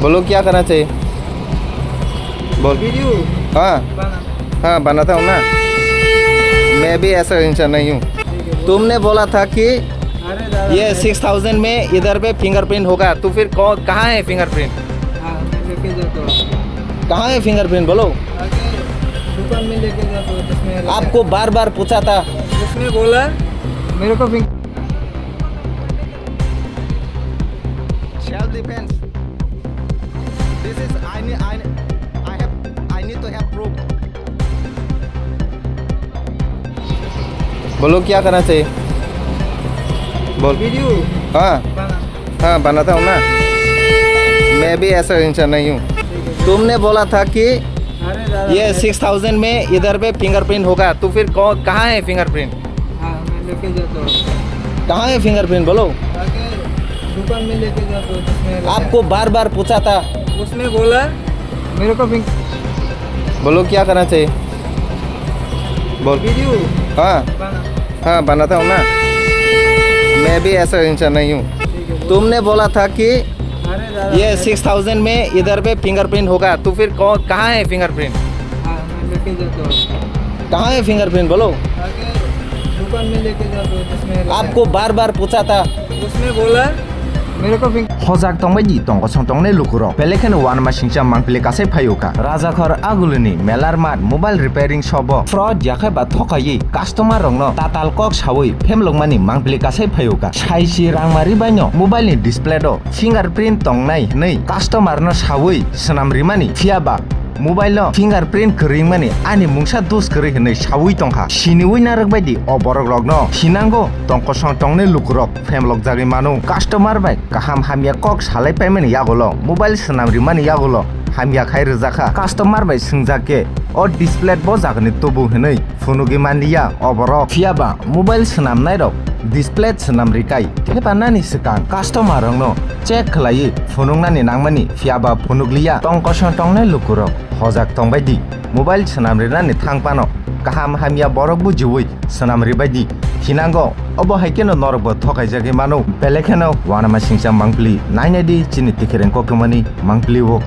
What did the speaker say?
बोलो क्या करना चाहिए। बोल। वीडियो हाँ बना। हाँ बनाता हूँ ना। मैं भी ऐसा इंसान नहीं हूँ। ठीक है, तुमने बोला था कि अरे दादा ये 6000 में इधर पे फिंगरप्रिंट होगा, तो फिर कहाँ है फिंगरप्रिंट? हाँ मैं लेके जाता हूँ। कहाँ है फिंगरप्रिंट बोलो। आगे दुकान में लेके जाता हूँ, उसमें आपको बार बार पूछा था। उसमें बोला मेरे को Self defense. This is I need to have proof. बोलो क्या करना चाहिए। बोल। वीडियो हाँ बना। हाँ बनाता हूँ ना। मैं भी ऐसा इंसान नहीं हूँ। ठीक है, तुमने बोला था कि अरे दादा ये 6000 में इधर पे फिंगरप्रिंट होगा, तो फिर कहाँ है फिंगरप्रिंट? हाँ मैं लेके जाता हूँ। कहाँ है फिंगरप्रिंट बोलो। आगे दुकान में लेके जाता हूँ, उसमें आपको बार बार पूछा था। उसमें बोला मेरे को बोलो क्या करना चाहिए। बोल। वीडियो हाँ बना। हाँ बनाता हूँ ना। मैं भी ऐसा इंसान नहीं हूँ। ठीक है, तुमने बोला था कि अरे दादा ये 6000 में इधर पे फिंगरप्रिंट होगा, तो फिर कहाँ है फिंगरप्रिंट? हाँ मैं लेके जाता हूँ। कहाँ है फिंगरप्रिंट बोलो। आगे दुकान में लेके जाता हूँ, उसमें आपको बार बार पूछा था। उसमें बोला मेरे को Hojak tongbaidi tongko song tongne lukuro. Pelekan wan masingcha mangpile kase phayoka. Rajakor aguluni Melarmat mobile repairing shop fraud jakai ba Thokai customer rongno tatal kok sawui femlongmani mangpile kase phayoka. Saisi rangmari baino mobile ni display do fingerprint tongnai nei customer no sawui Swnam rimani fiaba mobile no fingerprint kering mani ani mungsa dos kering hinai sawui tongha siniwi narak baidi oborok rokno hinango tongko song tongne lukurok femlok jagi manu customer bai kaham hamya kok salai paimani yagolo mobile Swnam rimani yagolo hamya khai rejaka customer bai singjake o display bo jagni tobu hinai phunugi maniya oborok fiaba mobile Swnam nai rok display Swnam rikai thepanani sikang customer rongno check khlai phunungnani nangmani fiaba phunugliya tongko song tongne lukurok hojak tongbaidi mobile Swnam rinani thangpano kaham hamya borok bujiwi Swnam ribaidi hinango obo haikeno norokbo Thokai jagi manu belekeno wanama singsa mangpli nainedi chini tikhiren kokmani mangpliwo